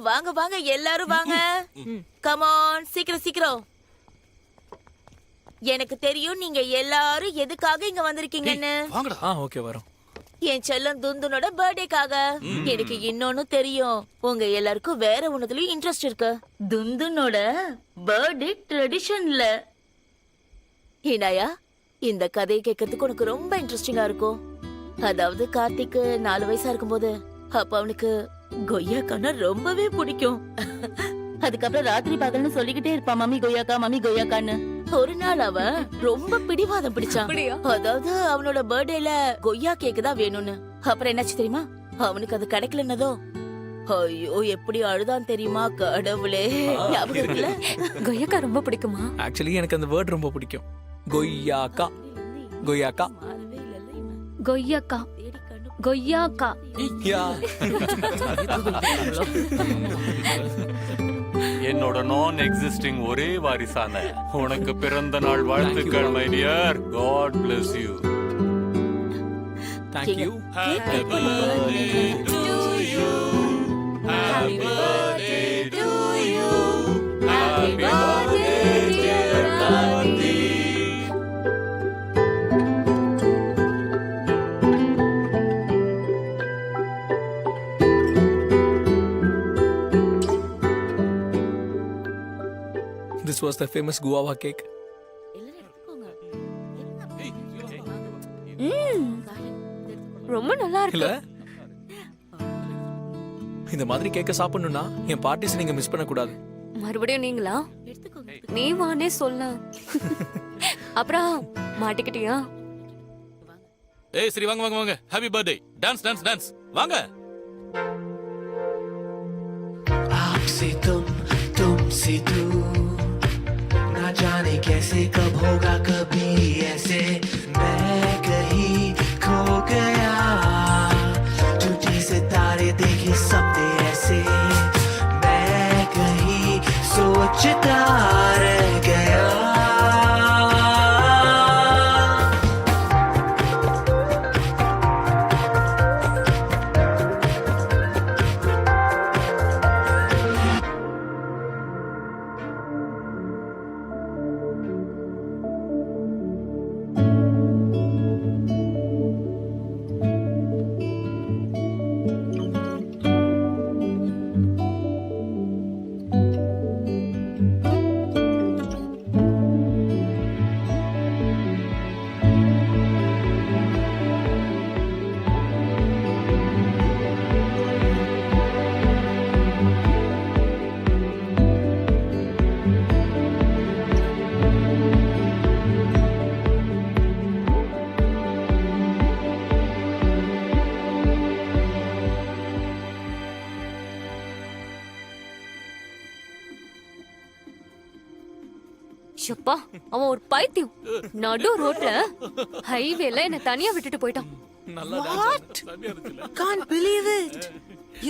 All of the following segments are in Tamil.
வாங்க வாங்க எல்லாரும் வாங்க. கம் ஆன், சீக்கிரம் சீக்கிரம். எனக்கு தெரியும் நீங்க எல்லாரும் எதுக்காக இங்க வந்திருக்கீங்கன்னு. ஓகே வரோம். என் செல்லம் துந்துனோட பர்த்டேக்காக. எனக்கு இன்னொன்னு தெரியும், உங்க எல்லாருக்கும் வேற ஒண்ணுலயும் இன்ட்ரெஸ்ட் இருக்கு. துந்துனோட பர்த்டே ட்ரெடிஷன்ல. இனாயா, இந்த கதையை கேட்கறதுக்கு உனக்கு ரொம்ப இன்ட்ரெஸ்டிங்கா இருக்கும். அதாவது கார்த்திக்கு 4 வயசா இருக்கும்போது அப்ப அவனுக்கு கொய்யாக்கான ரொம்பவே பிடிக்கும். அதுக்கப்புறம் ராத்திரி பகல்னு சொல்லிக்கிட்டே இருப்பான், மம்மி கொய்யாக்கா மம்மி கொய்யாக்கான்னு. ஒரு நாள் அவன் ரொம்ப பிடிவாதம் பிடிச்சான். அதாவது அவனோட பர்த்டேல கொய்யா கேக்கு தான் வேணும்னு. அப்புறம் என்னாச்சு தெரியுமா, அவனுக்கு அது கிடைக்கலன்னதோ ஐயோ எப்படி அழுதான் தெரியுமா. கடவுளே, ஞாபகம் இருக்குல்ல? கொய்யாக்கா ரொம்ப பிடிக்குமா? ஆக்சுவலி எனக்கு அந்த வேர்ட் ரொம்ப பிடிக்கும். கொய்யாக்கா கொய்யாக்கா கொய்யாக்கா கொய்யாக்கா. என்னோட நான் எக்ஸிஸ்டிங் ஒரே வாரிசான உனக்கு பிறந்த நாள் வாழ்த்துக்கள் my dear. God bless you. Thank you. Happy birthday to you. Happy birthday to you. Happy birthday dear Karthi. This was the famous guava cake. ரொம்ப நல்லா இல்ல, இருக்கு. இந்த மாதிரி கேக்க சாப்பிடணும்னா என் பார்ட்டிஸ் நீங்க மிஸ் பண்ண கூடாது. மறுபடியும் நீங்களா? நீ வானே சொல்ல. அப்புறம் மாட்டிக்கிட்டியா? ஏய் சரி வாங்க வாங்க வாங்க. Happy birthday. Dance dance dance. வாங்க. आपसे तुमसे तू ना जाने कैसे कब होगा कभी ऐसे मैं कहीं खो गया टूटे सितारे देखे सपने ऐसे मैं कहीं सोचता रह गया. ஷப்பா, அவன் ஒரு பைத்தியம். நடு ரோட்ல ஹைவேல என்ன தனியா விட்டுட்டு போயிட்டான். What? Can't believe it.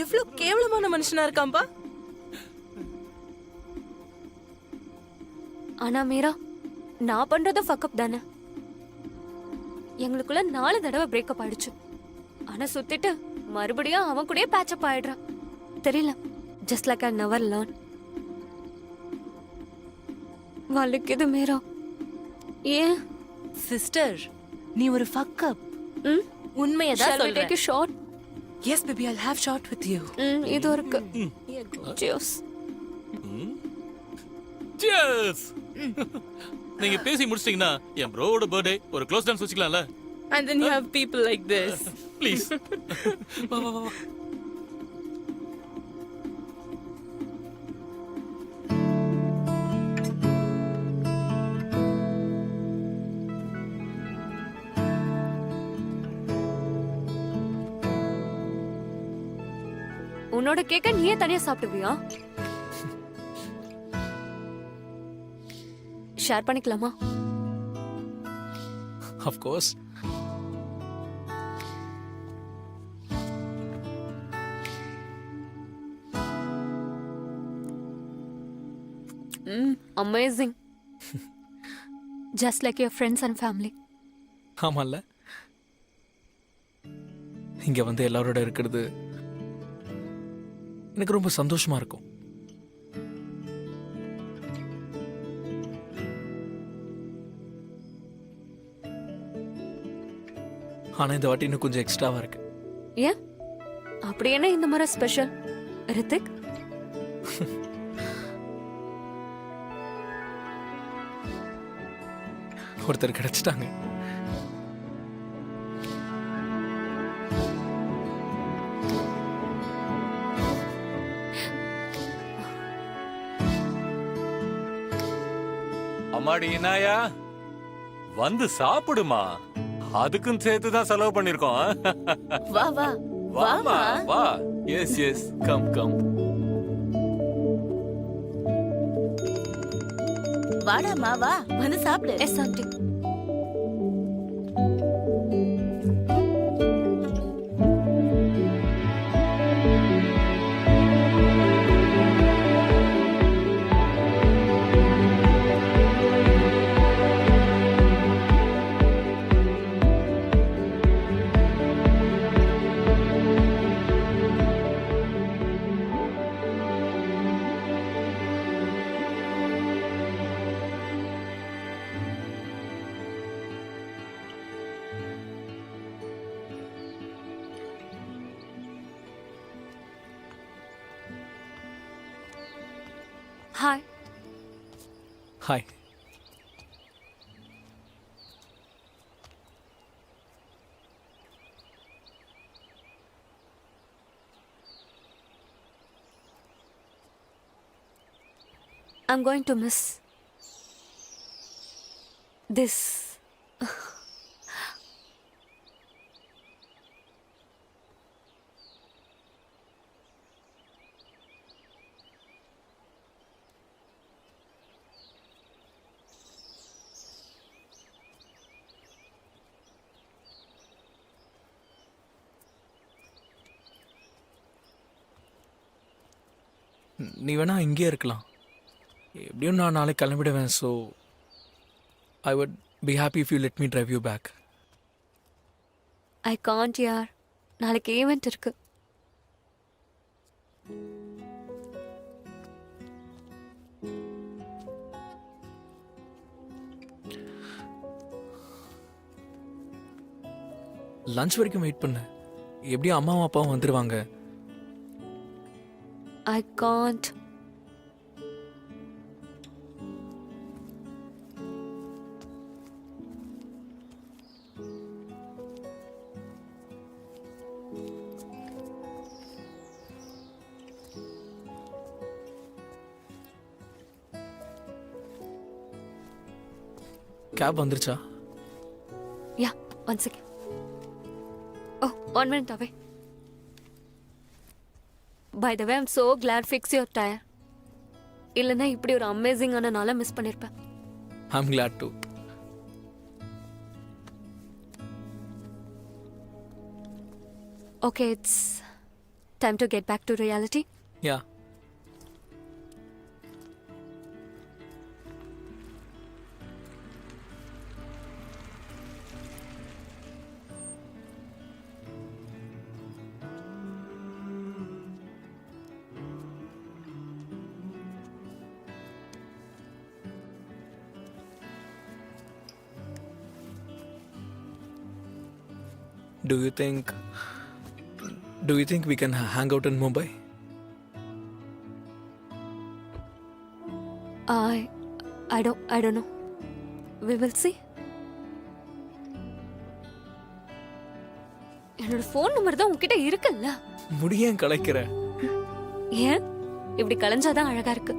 எவ்வளவு கேவலமான மனுஷனா இருக்காம்பா. ஆனா மீரா, நான் பண்றது ஃபக்கப் தானே. எங்களுக்குள்ள 4 தடவை பிரேக்கப் ஆயிடுச்சு. ஆனா சுத்திட்டு மறுபடியும் அவன் கூடயே பேட்சப் ஆயிடுறான். தெரியல, just like I never learn. வலிக்குது மீரா. ஏன் சிஸ்டர், நீ ஒரு fuck up. உண்மையதான் Shall we சொல்றேன். take a shot? Yes baby, I'll have shot with you. இது இருக்கு. Cheers. Cheers. நீங்க பேசி முடிச்சிட்டீங்கன்னா என் ப்ரோவோட பர்த்டே ஒரு க்ளோஸ் டான்ஸ் வச்சுக்கலாம்ல? And then you have people like this. Please. வா வா வா. உன்னோட கேக்க நீயே தனியா சாப்பிடுவியா? ஷேர் பண்ணிக்கலாமா? Of course. Amazing. Just like your friends and family. ஆமால்ல, இங்க வந்து எல்லாரோட இருக்கிறது எனக்கு ரொம்ப சந்தோஷமா இருக்கும். ஆனா இந்த வாட்டி இன்னும் கொஞ்சம் எக்ஸ்ட்ராவா இருக்கு. ஏன் அப்படி என்ன இந்த முறை ஸ்பெஷல் ரித்திக்? ஒருத்தர் கிடைச்சிட்டாங்க. அம்மாடி இனாயா வந்து சாப்பிடுமா, அதுக்கும் சேர்த்து தான் செலவு பண்ணிருக்கோம். வா வா வாமா வா. Yes yes come come. வாடாமா வா வந்து சாப்பிடு. Yes aunty. Hi. Hi. I'm going to miss this. நீ வேணா இங்கே இருக்கலாம். எப்படியும் நான் நாளைக்கு கிளம்பிடுவேன். So I would be happy if you let me drive you back. I can't யார், நாளைக்கு ஈவெண்ட் இருக்கு. லஞ்ச் வரைக்கும் வெயிட் பண்ணு. எப்படியும் அம்மாவும் அப்பாவும் வந்துடுவாங்க. I can't. கேப் வந்துருச்சா? Yeah, one second. Oh, 1 minute away. By the way, I'm so glad fix your tire. இல்லைன்னா இப்படி ஒரு அமேசிங்கான நாளை miss பண்ணிருப்பேன். I'm glad to. Okay, it's time to get back to reality. Yeah. Do you think we can hang out in Mumbai? I don't know. We will see. என்னோட ஃபோன் நம்பர் தான் உன்கிட்ட இருக்குல்ல. முடியேன் கலைக்கிற. ஏன் இப்படி கலைஞ்சாதான் அழகா இருக்கு.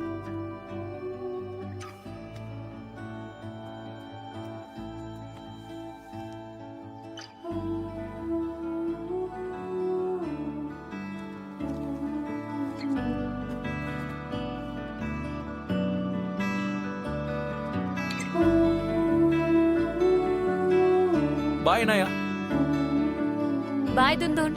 Bye, Naya. Bye, Dundun.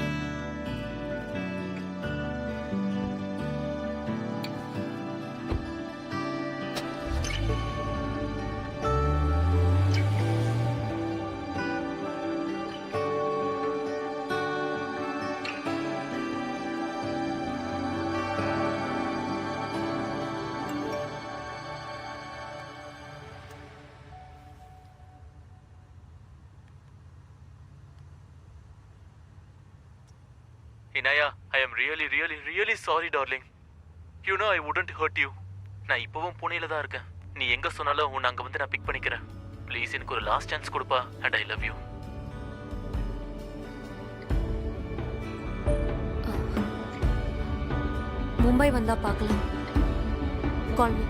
Inaya, I am really sorry darling. You know I wouldn't hurt you. நான் இப்பவும் புனேல தான் இருக்கேன். நீ எங்க சொன்னாலும் உன்னை அங்க வந்து நான் பிக் பண்ணிக்கிறேன். ப்ளீஸ் எனக்கு ஒரு லாஸ்ட் சான்ஸ் கொடுப்பா. And I love you. Mumbai வந்தா பார்க்கலாம். Call me.